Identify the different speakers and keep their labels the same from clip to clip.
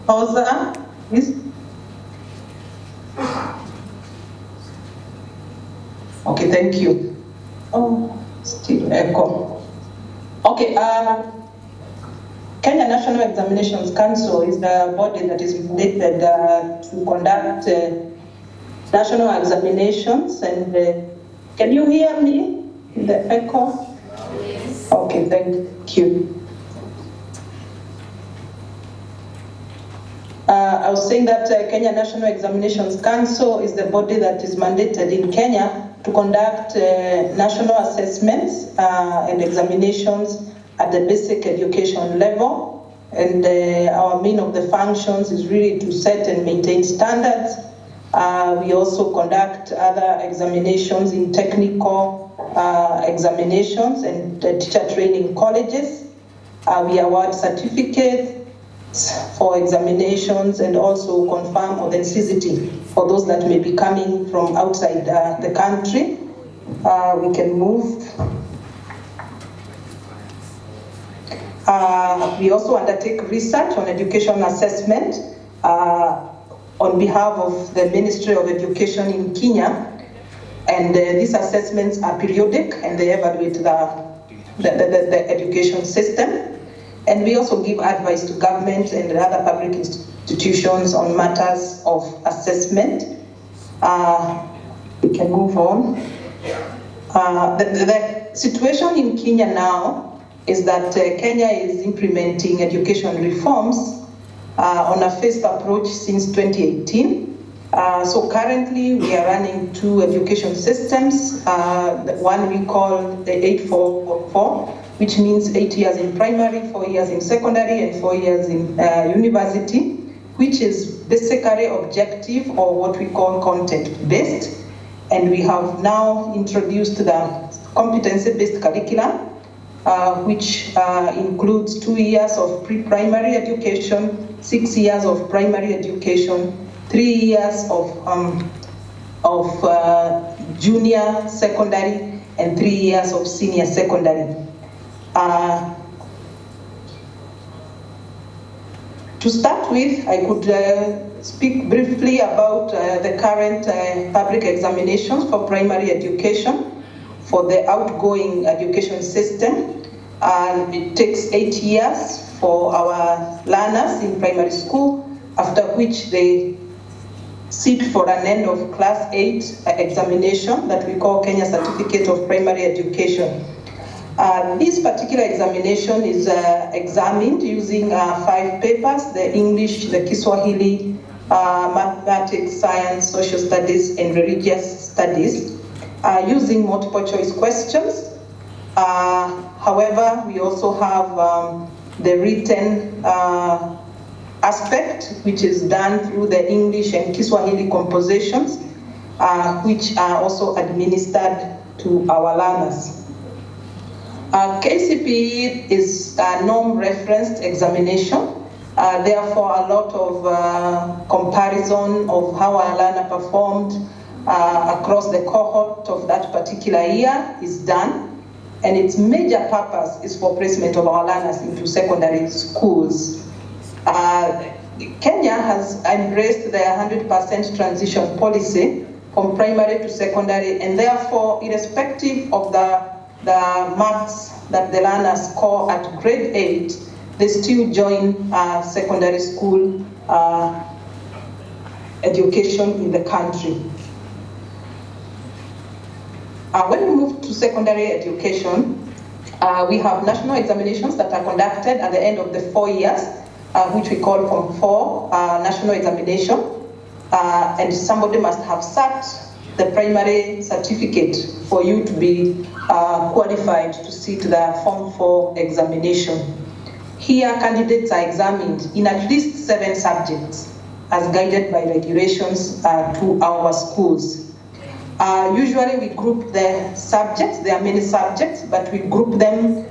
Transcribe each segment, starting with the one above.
Speaker 1: Oza, please. Okay, thank you. Oh, still echo. Okay, Kenya National Examinations Council is the body that is mandated to conduct national examinations. And can you hear me? The echo? Yes. Okay, thank you. I was saying that Kenya National Examinations Council is the body that is mandated in Kenya to conduct national assessments and examinations at the basic education level. And our main of the functions is really to set and maintain standards. We also conduct other examinations in technical examinations and teacher training colleges. We award certificates for examinations and also confirm authenticity for those that may be coming from outside the country. We can move. We also undertake research on education assessment on behalf of the Ministry of Education in Kenya. And these assessments are periodic and they evaluate the education system. And we also give advice to government and other public institutions on matters of assessment. We can move on. The situation in Kenya now is that Kenya is implementing education reforms on a phased approach since 2018. So currently we are running two education systems. The one we call the 8-4-4, which means 8 years in primary, 4 years in secondary, and 4 years in university, which is basically objective or what we call content-based. And we have now introduced the competency-based curriculum, which includes 2 years of pre-primary education, 6 years of primary education, 3 years of junior secondary, and 3 years of senior secondary. To start with, I could speak briefly about the current public examinations for primary education for the outgoing education system. It takes 8 years for our learners in primary school, after which they sit for an end of class 8 examination that we call Kenya Certificate of Primary Education. This particular examination is examined using 5 papers: the English, the Kiswahili, mathematics, science, social studies, and religious studies, using multiple choice questions. However, we also have the written aspect, which is done through the English and Kiswahili compositions, which are also administered to our learners. KCPE is a norm-referenced examination. Therefore, a lot of comparison of how our learner performed across the cohort of that particular year is done. And its major purpose is for placement of our learners into secondary schools. Kenya has embraced the 100% transition policy from primary to secondary, and therefore, irrespective of the marks that the learners score at grade 8, they still join secondary school education in the country. When we move to secondary education, we have national examinations that are conducted at the end of the 4 years, which we call Form 4 national examination. And somebody must have sat the primary certificate for you to be qualified to sit the Form 4 examination. Here, candidates are examined in at least 7 subjects as guided by regulations to our schools. Usually we group the subjects. There are many subjects, but we group them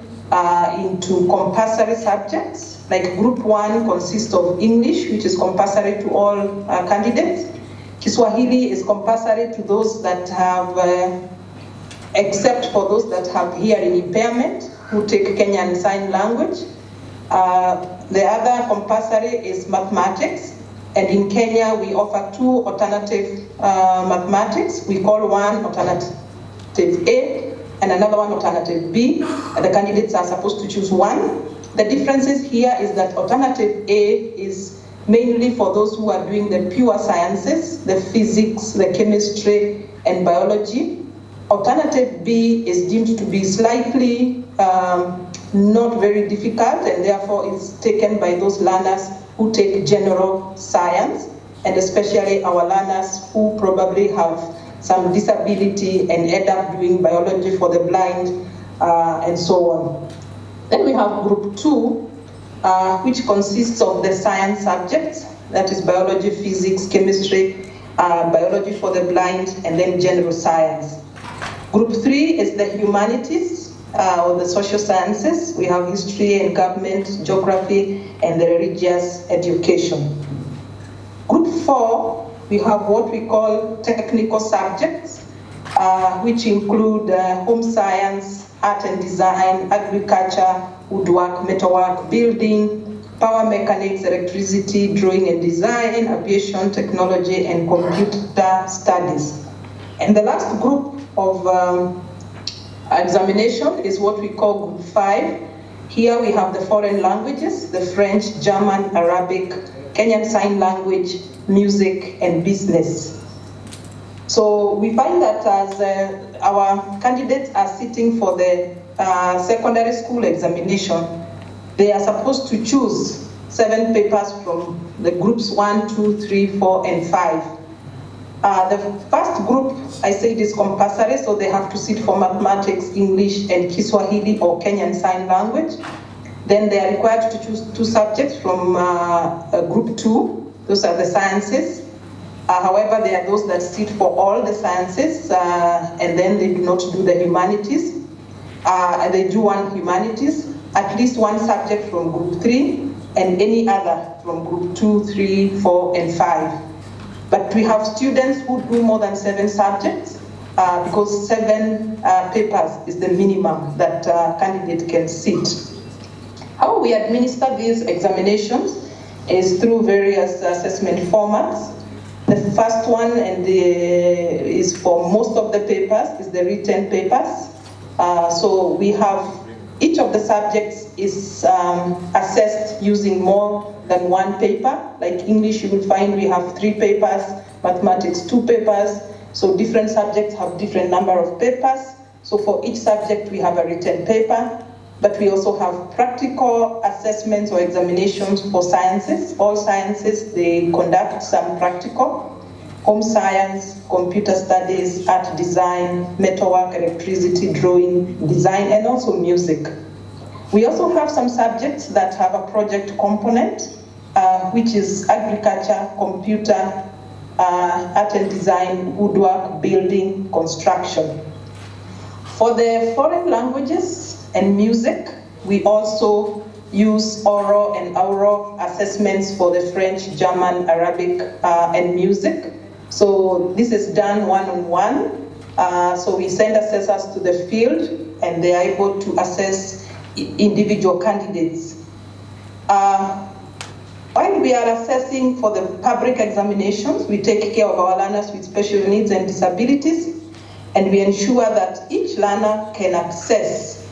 Speaker 1: into compulsory subjects. Like Group 1 consists of English, which is compulsory to all candidates. Kiswahili is compulsory to those that have, except for those that have hearing impairment, who take Kenyan Sign Language. The other compulsory is mathematics. And in Kenya, we offer 2 alternative mathematics. We call one alternative A and another one alternative B. And the candidates are supposed to choose one. The differences here is that alternative A is mainly for those who are doing the pure sciences, the physics, the chemistry, and biology. Alternative B is deemed to be slightly not very difficult, and therefore is taken by those learners who take general science, and especially our learners who probably have some disability and end up doing biology for the blind, and so on. Then we have group 2, which consists of the science subjects, that is biology, physics, chemistry, biology for the blind, and then general science. Group 3 is the humanities, or the social sciences. We have history and government, geography, and the religious education. Group 4, we have what we call technical subjects, which include home science, art and design, agriculture, woodwork, metalwork, building, power mechanics, electricity, drawing and design, aviation, technology, and computer studies. And the last group of examination is what we call group 5. Here we have the foreign languages, the French, German, Arabic, Kenyan Sign Language, music, and business. So we find that as our candidates are sitting for the secondary school examination, they are supposed to choose 7 papers from the groups 1, 2, 3, 4, and 5. The first group, I said, is compulsory, so they have to sit for mathematics, English, and Kiswahili or Kenyan Sign Language. Then they are required to choose 2 subjects from group 2. Those are the sciences. However, there are those that sit for all the sciences, and then they do not do the humanities. And they do one humanities, at least 1 subject from group 3, and any other from group 2, 3, 4, and 5. But we have students who do more than 7 subjects, because 7 papers is the minimum that a candidate can sit. How we administer these examinations is through various assessment formats. The first one is for most of the papers is the written papers. So we have each of the subjects is assessed using more than 1 paper. Like English, you will find we have 3 papers, mathematics 2 papers. So different subjects have different number of papers. So for each subject we have a written paper. But we also have practical assessments or examinations for sciences. All sciences, they conduct some practical. Home science, computer studies, art design, metalwork, electricity, drawing, design, and also music. We also have some subjects that have a project component, which is agriculture, computer, art and design, woodwork, building, construction. For the foreign languages and music, we also use oral and oral assessments for the French, German, Arabic, and music. So this is done one-on-one. So we send assessors to the field, and they are able to assess individual candidates. While we are assessing for the public examinations, we take care of our learners with special needs and disabilities, and we ensure that each learner can access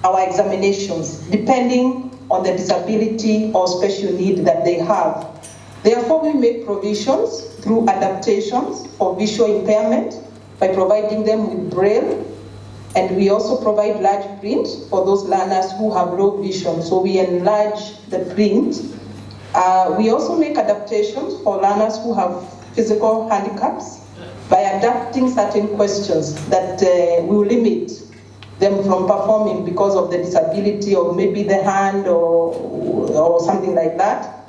Speaker 1: our examinations depending on the disability or special need that they have. Therefore, we make provisions through adaptations for visual impairment by providing them with Braille, and we also provide large print for those learners who have low vision, so we enlarge the print. We also make adaptations for learners who have physical handicaps by adapting certain questions that will limit them from performing because of the disability or maybe the hand or something like that.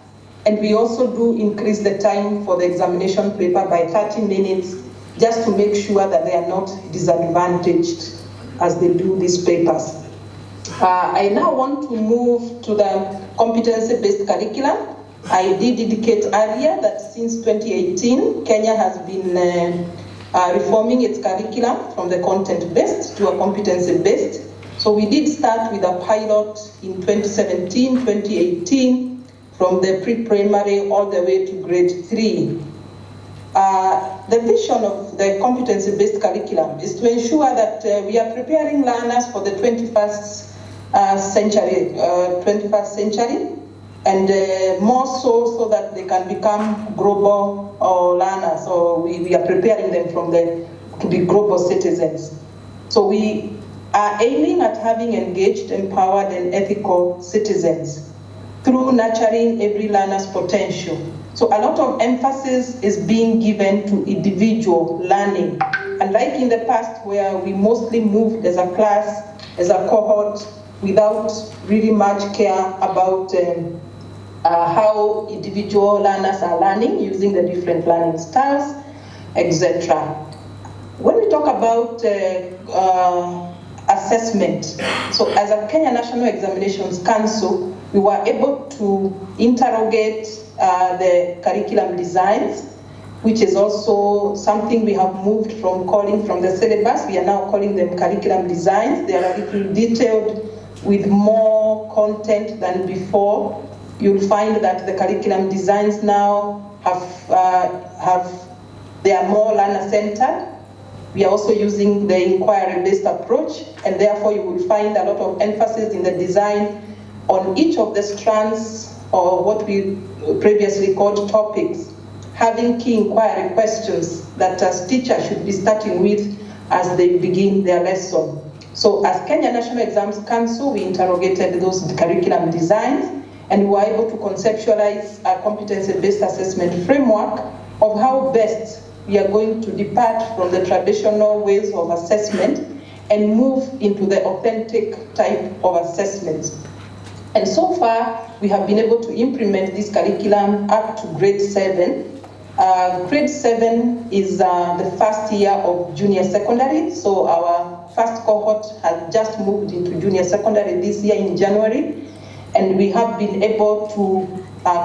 Speaker 1: And we also do increase the time for the examination paper by 30 minutes just to make sure that they are not disadvantaged as they do these papers. I now want to move to the competency-based curriculum. I did indicate earlier that since 2018, Kenya has been reforming its curriculum from the content-based to a competency-based. So we did start with a pilot in 2017, 2018, from the pre-primary all the way to grade 3. The vision of the competency-based curriculum is to ensure that we are preparing learners for the 21st century, and more so that they can become global learners. So we are preparing them to be global citizens. So we are aiming at having engaged, empowered, and ethical citizens through nurturing every learner's potential. So a lot of emphasis is being given to individual learning. Unlike in the past where we mostly moved as a class, as a cohort, without really much care about how individual learners are learning using the different learning styles, etc. When we talk about assessment, so as a Kenya National Examinations Council, we were able to interrogate the curriculum designs, which is also something we have moved from calling from the syllabus. We are now calling them curriculum designs. They are a little detailed with more content than before. You'll find that the curriculum designs now they are more learner-centered. We are also using the inquiry-based approach, and therefore you will find a lot of emphasis in the design on each of the strands, or what we previously called topics, having key inquiry questions that as teachers should be starting with as they begin their lesson. So as Kenya National Exams Council, we interrogated those curriculum designs, and we were able to conceptualize a competency-based assessment framework of how best we are going to depart from the traditional ways of assessment and move into the authentic type of assessments. And so far, we have been able to implement this curriculum up to grade 7. Grade 7 is the first year of junior secondary, so our first cohort has just moved into junior secondary this year in January, and we have been able to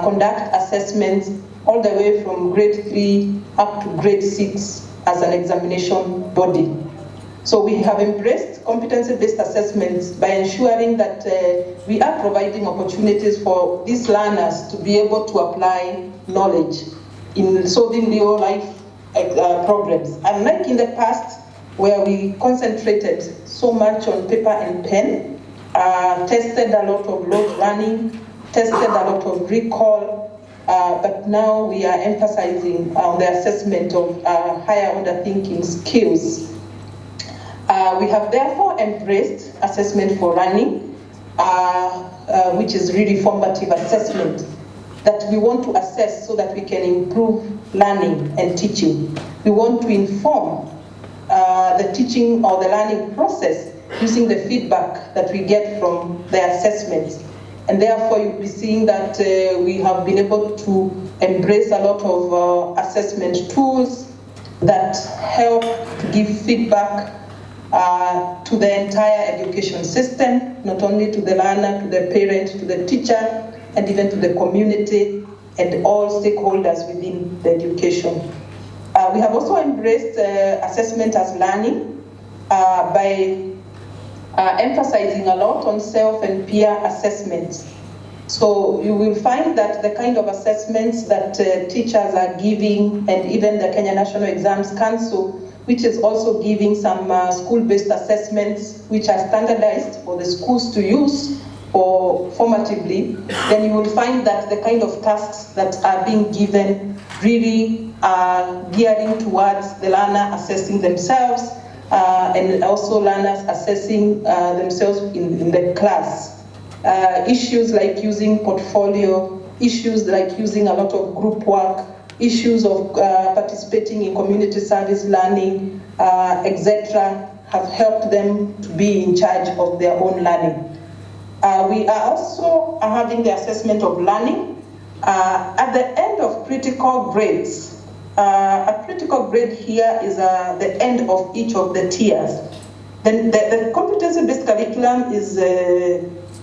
Speaker 1: conduct assessments all the way from grade 3 up to grade 6 as an examination body. So we have embraced competency-based assessments by ensuring that we are providing opportunities for these learners to be able to apply knowledge in solving real life problems. Unlike in the past, where we concentrated so much on paper and pen, tested a lot of load running, tested a lot of recall, but now we are emphasizing on the assessment of higher order thinking skills. We have therefore embraced assessment for learning, which is really formative assessment that we want to assess so that we can improve learning and teaching. We want to inform the teaching or the learning process using the feedback that we get from the assessments. And therefore you'll be seeing that we have been able to embrace a lot of assessment tools that help to give feedback to the entire education system, not only to the learner, to the parent, to the teacher, and even to the community and all stakeholders within the education. We have also embraced assessment as learning by emphasizing a lot on self and peer assessments. So you will find that the kind of assessments that teachers are giving, and even the Kenya National Exams Council, which is also giving some school-based assessments which are standardized for the schools to use or formatively, then you will find that the kind of tasks that are being given really are gearing towards the learner assessing themselves and also learners assessing themselves in the class. Issues like using portfolio, issues like using a lot of group work, issues of participating in community service learning, etc., have helped them to be in charge of their own learning. We are also having the assessment of learning. At the end of critical grades, a critical grade here is the end of each of the tiers. Then the competency-based curriculum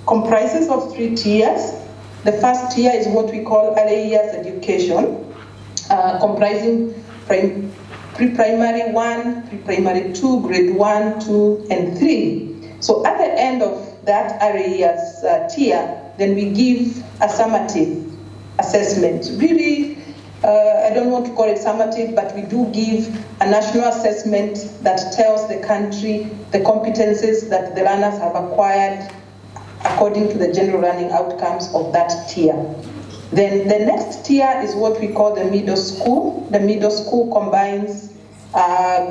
Speaker 1: comprises of 3 tiers. The first tier is what we call early years education, comprising pre-primary 1, pre-primary 2, grade 1, 2, and 3. So at the end of that areas tier, then we give a summative assessment. Really, I don't want to call it summative, but we do give a national assessment that tells the country the competencies that the learners have acquired according to the general learning outcomes of that tier. Then the next tier is what we call the middle school. The middle school combines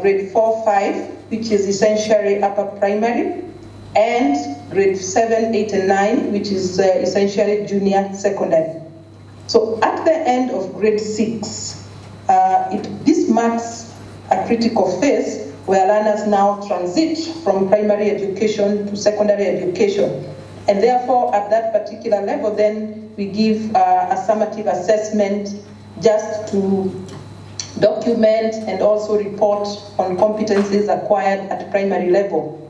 Speaker 1: grade 4, 5, which is essentially upper primary, and grade 7, 8, and 9, which is essentially junior secondary. So at the end of grade 6, this marks a critical phase where learners now transit from primary education to secondary education. And therefore, at that particular level, then we give a summative assessment just to document and also report on competencies acquired at primary level.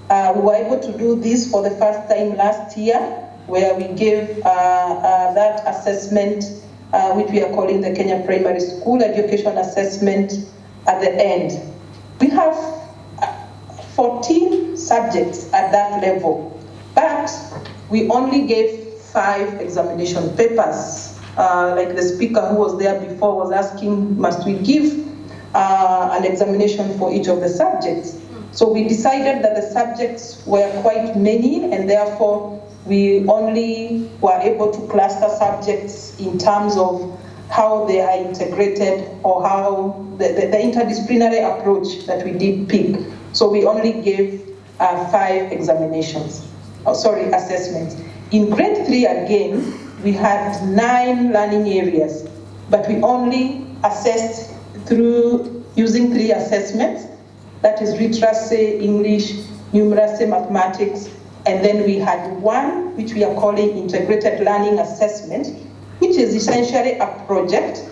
Speaker 1: We were able to do this for the first time last year, where we gave that assessment, which we are calling the Kenya Primary School Education Assessment at the end. We have 14 subjects at that level, but we only gave 5 examination papers. Like the speaker who was there before was asking, must we give an examination for each of the subjects? So we decided that the subjects were quite many, and therefore we only were able to cluster subjects in terms of how they are integrated, or how the interdisciplinary approach that we did pick. So we only gave 5 examinations, assessments. In grade 3 again, we had 9 learning areas, but we only assessed through using 3 assessments. That is literacy, English, numeracy, mathematics, and then we had 1 which we are calling integrated learning assessment, which is essentially a project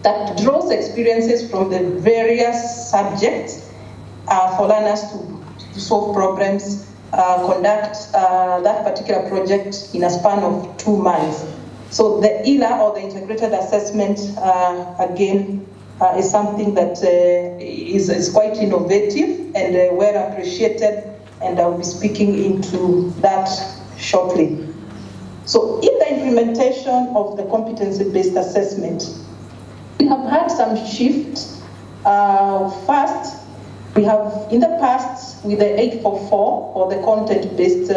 Speaker 1: that draws experiences from the various subjects for learners to solve problems, conduct that particular project in a span of 2 months. So the ILA, or the integrated assessment, again, is something that is quite innovative and well appreciated, and I'll be speaking into that shortly. So in the implementation of the competency-based assessment, we have had some shift. First, we have in the past, with the 844 or the content-based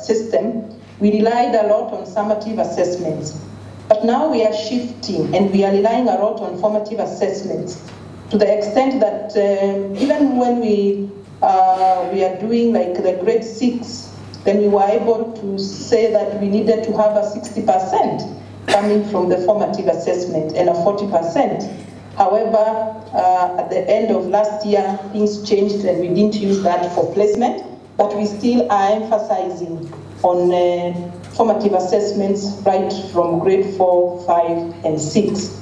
Speaker 1: system, we relied a lot on summative assessments. But now we are shifting, and we are relying a lot on formative assessments, to the extent that even when we are doing like the grade 6, then we were able to say that we needed to have a 60% coming from the formative assessment and a 40%. However, at the end of last year, things changed and we didn't use that for placement, but we still are emphasizing on formative assessments right from grade 4, 5, and 6.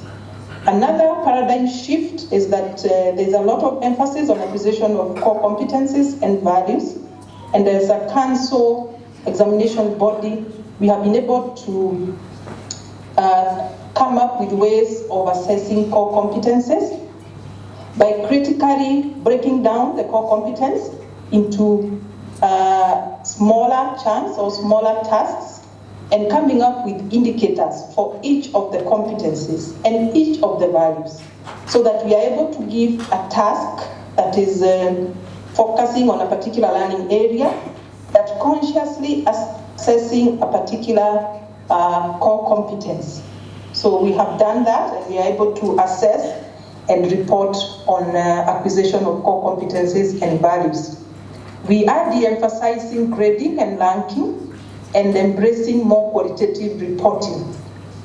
Speaker 1: Another paradigm shift is that there's a lot of emphasis on acquisition of core competencies and values, and as a council examination body, we have been able to come up with ways of assessing core competences by critically breaking down the core competence into smaller chunks or smaller tasks, and coming up with indicators for each of the competencies and each of the values, so that we are able to give a task that is focusing on a particular learning area, that consciously assessing a particular core competence. So we have done that, and we are able to assess and report on acquisition of core competencies and values. We are de-emphasizing grading and ranking, and embracing more qualitative reporting.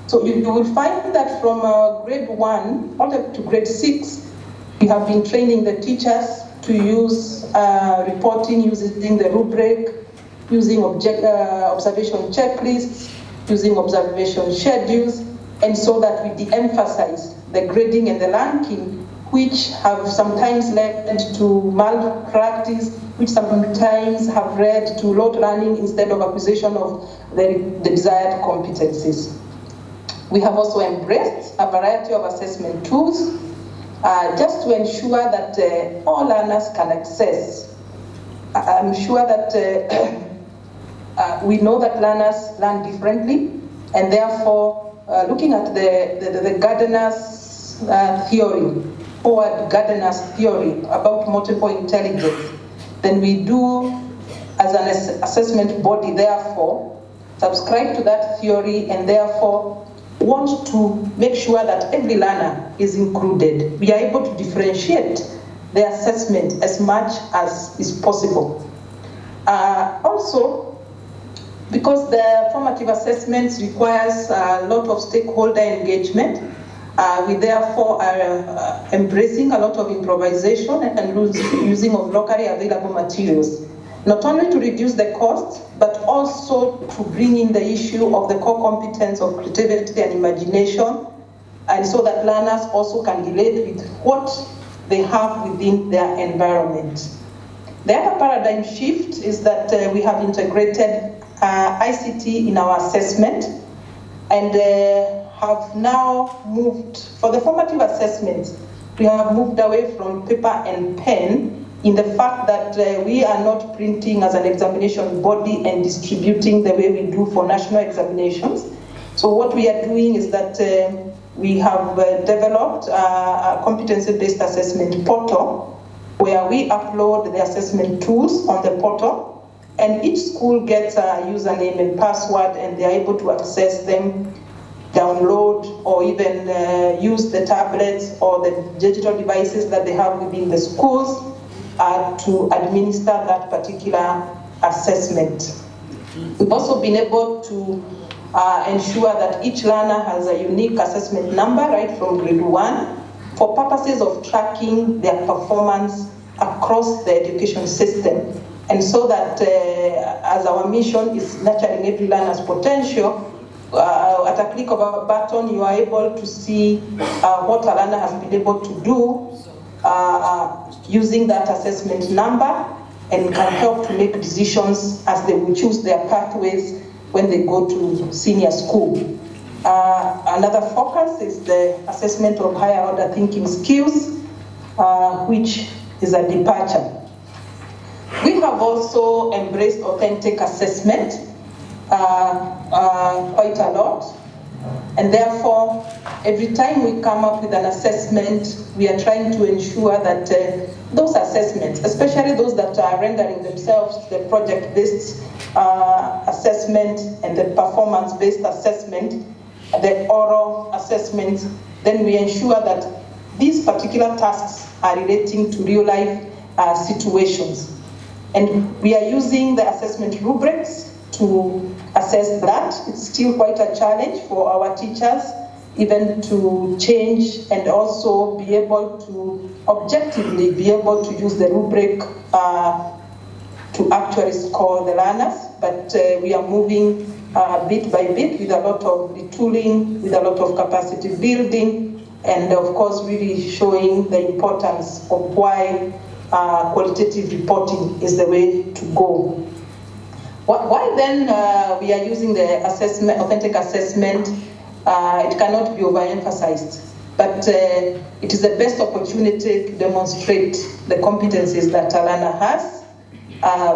Speaker 1: So you will find that from grade 1 all the way to grade 6, we have been training the teachers to use reporting using the rubric, using observation checklists, using observation schedules, and so that we de-emphasize the grading and the ranking, which have sometimes led to malpractice, which sometimes have led to load learning instead of acquisition of the desired competencies. We have also embraced a variety of assessment tools just to ensure that all learners can access I'm sure that we know that learners learn differently, and therefore, looking at the gardener's theory, forward gardener's theory about multiple intelligence, then we do, as an assessment body, therefore, subscribe to that theory and therefore want to make sure that every learner is included. We are able to differentiate the assessment as much as is possible. Also, because the formative assessments requires a lot of stakeholder engagement, we therefore are embracing a lot of improvisation and using of locally available materials, not only to reduce the cost, but also to bring in the issue of the core competence of creativity and imagination, and so that learners also can relate with what they have within their environment. The other paradigm shift is that we have integrated ICT in our assessment, and have now moved, for the formative assessments, we have moved away from paper and pen in the fact that we are not printing as an examination body and distributing the way we do for national examinations. So what we are doing is that we have developed a competency-based assessment portal where we upload the assessment tools on the portal, and each school gets a username and password, and they're able to access them, download, or even use the tablets or the digital devices that they have within the schools to administer that particular assessment. We've also been able to ensure that each learner has a unique assessment number right from grade 1 for purposes of tracking their performance across the education system. And so that as our mission is nurturing every learner's potential, at a click of a button, you are able to see what a learner has been able to do using that assessment number, and can help to make decisions as they will choose their pathways when they go to senior school. Another focus is the assessment of higher order thinking skills, which is a departure. We have also embraced authentic assessment quite a lot, and therefore every time we come up with an assessment, we are trying to ensure that those assessments, especially those that are rendering themselves the project-based assessment and the performance-based assessment, the oral assessment, then we ensure that these particular tasks are relating to real-life situations. And we are using the assessment rubrics to assess that. It's still quite a challenge for our teachers, even to change and also be able to objectively be able to use the rubric to actually score the learners. But we are moving bit by bit with a lot of retooling, with a lot of capacity building, and of course really showing the importance of why qualitative reporting is the way to go. Why then we are using the assessment, authentic assessment? It cannot be overemphasized, but it is the best opportunity to demonstrate the competencies that a learner has.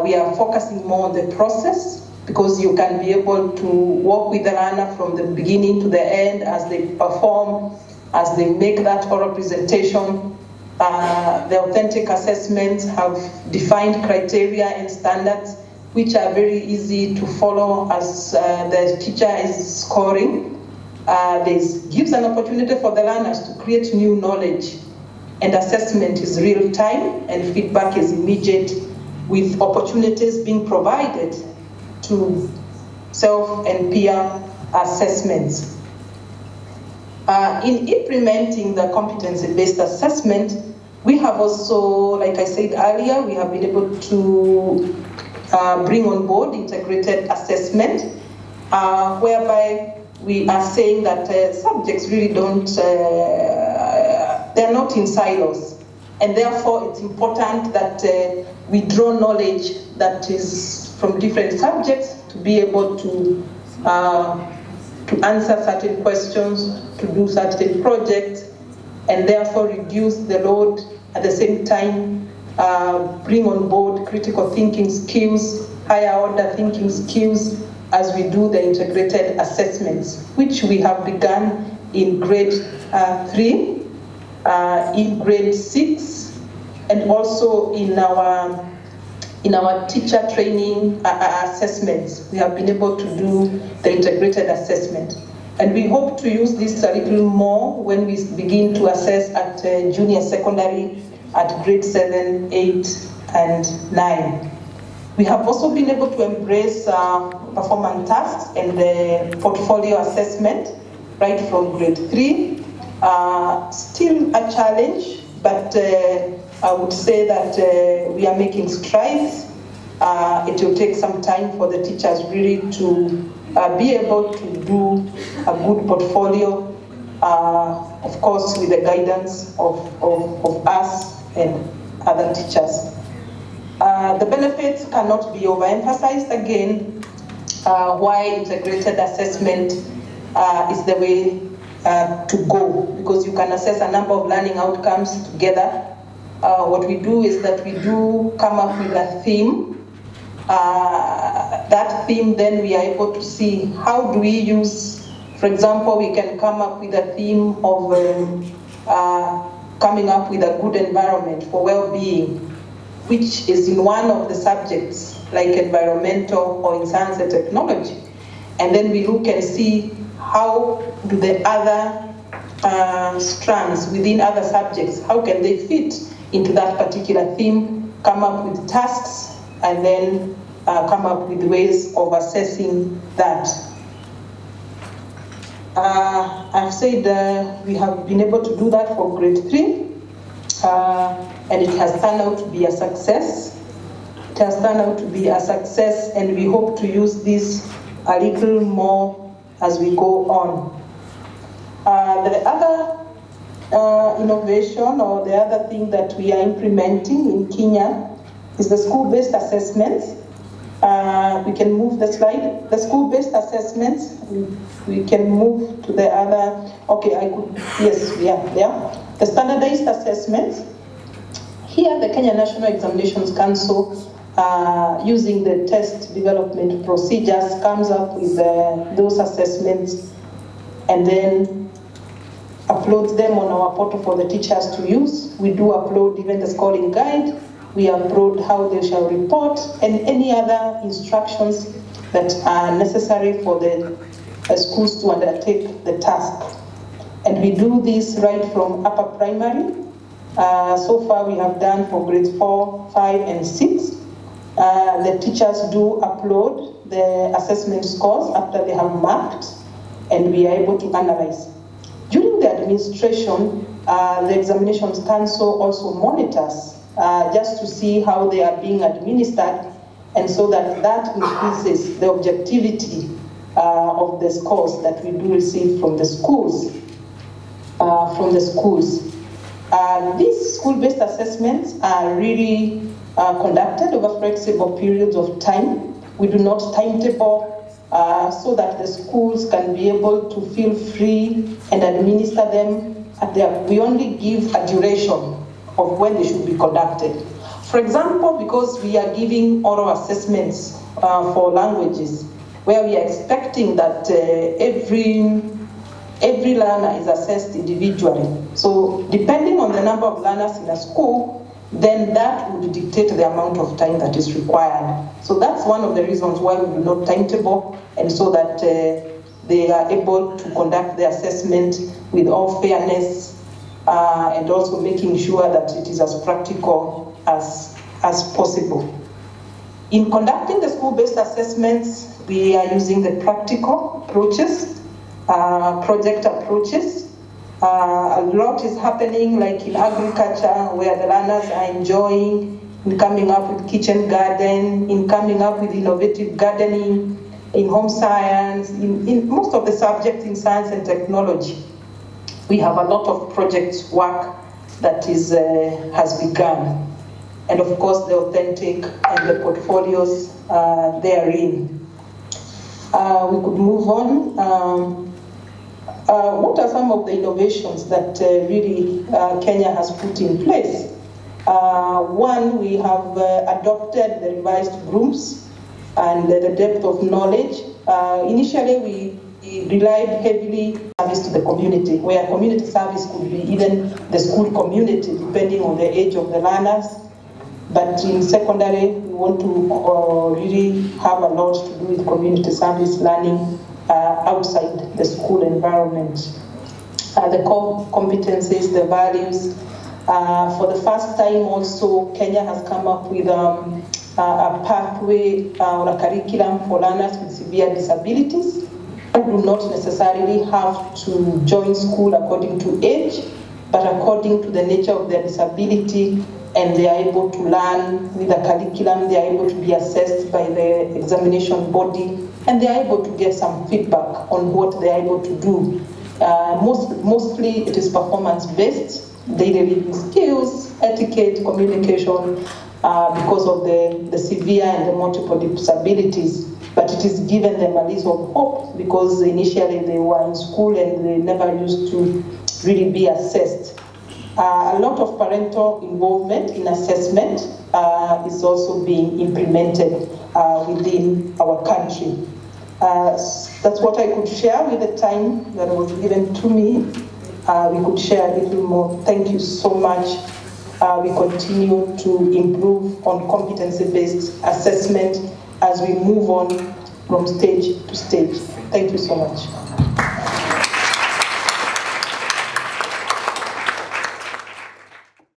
Speaker 1: We are focusing more on the process, because you can be able to work with the learner from the beginning to the end as they perform, as they make that oral presentation. The authentic assessments have defined criteria and standards which are very easy to follow as the teacher is scoring. This gives an opportunity for the learners to create new knowledge, and assessment is real time and feedback is immediate, with opportunities being provided to self and peer assessments. In implementing the competency-based assessment, we have also, like I said earlier, we have been able to bring on board integrated assessment, whereby we are saying that subjects really don't, they're not in silos. And therefore it's important that we draw knowledge that is from different subjects to be able to answer certain questions, to do certain projects, and therefore reduce the load, at the same time bring on board critical thinking skills, higher order thinking skills as we do the integrated assessments, which we have begun in grade 3, in grade 6, and also in our teacher training assessments. We have been able to do the integrated assessment. And we hope to use this a little more when we begin to assess at junior secondary at grade 7, 8, and 9. We have also been able to embrace performance tasks and the portfolio assessment right from grade 3. Still a challenge, but I would say that we are making strides. It will take some time for the teachers really to be able to do a good portfolio, of course with the guidance of us and other teachers. The benefits cannot be overemphasized again, why integrated assessment is the way to go, because you can assess a number of learning outcomes together. What we do is that we do come up with a theme. That theme, then we are able to see how do we use, for example, we can come up with a theme of coming up with a good environment for well-being, which is in one of the subjects like environmental or in science and technology. And then we look and see how do the other strands within other subjects, how can they fit into that particular theme, come up with tasks, and then come up with ways of assessing that. I've said we have been able to do that for grade 3, and it has turned out to be a success. It has turned out to be a success, and we hope to use this a little more as we go on. The other innovation, or the other thing that we are implementing in Kenya, is the school-based assessments. We can move the slide. The school-based assessments, we can move to the other, okay, yeah. The standardized assessments. Here, the Kenya National Examinations Council, using the test development procedures, comes up with those assessments and then uploads them on our portal for the teachers to use. We do upload even the scoring guide. We upload how they shall report and any other instructions that are necessary for the schools to undertake the task. And we do this right from upper primary. So far we have done for grades 4, 5, and 6. The teachers do upload the assessment scores after they have marked, and we are able to analyze. During the administration, the Examinations Council also monitors just to see how they are being administered, and so that increases the objectivity of the scores that we do receive from the schools. These school-based assessments are really conducted over flexible periods of time. We do not timetable so that the schools can be able to feel free and administer them at we only give a duration of when they should be conducted. For example, because we are giving oral assessments for languages, where we are expecting that every learner is assessed individually. So depending on the number of learners in a school, then that would dictate the amount of time that is required. So that's one of the reasons why we do not timetable, and so that they are able to conduct the assessment with all fairness, and also making sure that it is as practical as possible. In conducting the school-based assessments, we are using the practical approaches, project approaches. A lot is happening, like in agriculture, where the learners are enjoying in coming up with kitchen garden, in coming up with innovative gardening, in home science, in most of the subjects in science and technology. We have a lot of project work that has begun. And of course, the authentic and the portfolios therein. We could move on. What are some of the innovations that really Kenya has put in place? One, we have adopted the revised rooms and the depth of knowledge. Initially, we relied heavily on service to the community, where community service could be even the school community, depending on the age of the learners. But in secondary, we want to really have a lot to do with community service learning outside the school environment. The core competencies, the values. For the first time also, Kenya has come up with a pathway or a curriculum for learners with severe disabilities who do not necessarily have to join school according to age, but according to the nature of their disability, and they are able to learn with a curriculum, they are able to be assessed by the examination body, and they are able to get some feedback on what they are able to do. Mostly it is performance-based, daily living skills, etiquette, communication, because of the severe and the multiple disabilities. But it is given them a little of hope because initially they were in school and they never used to really be assessed. A lot of parental involvement in assessment is also being implemented within our country. That's what I could share with the time that was given to me. We could share a little more. Thank you so much. We continue to improve on competency-based assessment as we move on from stage to stage. Thank you so much.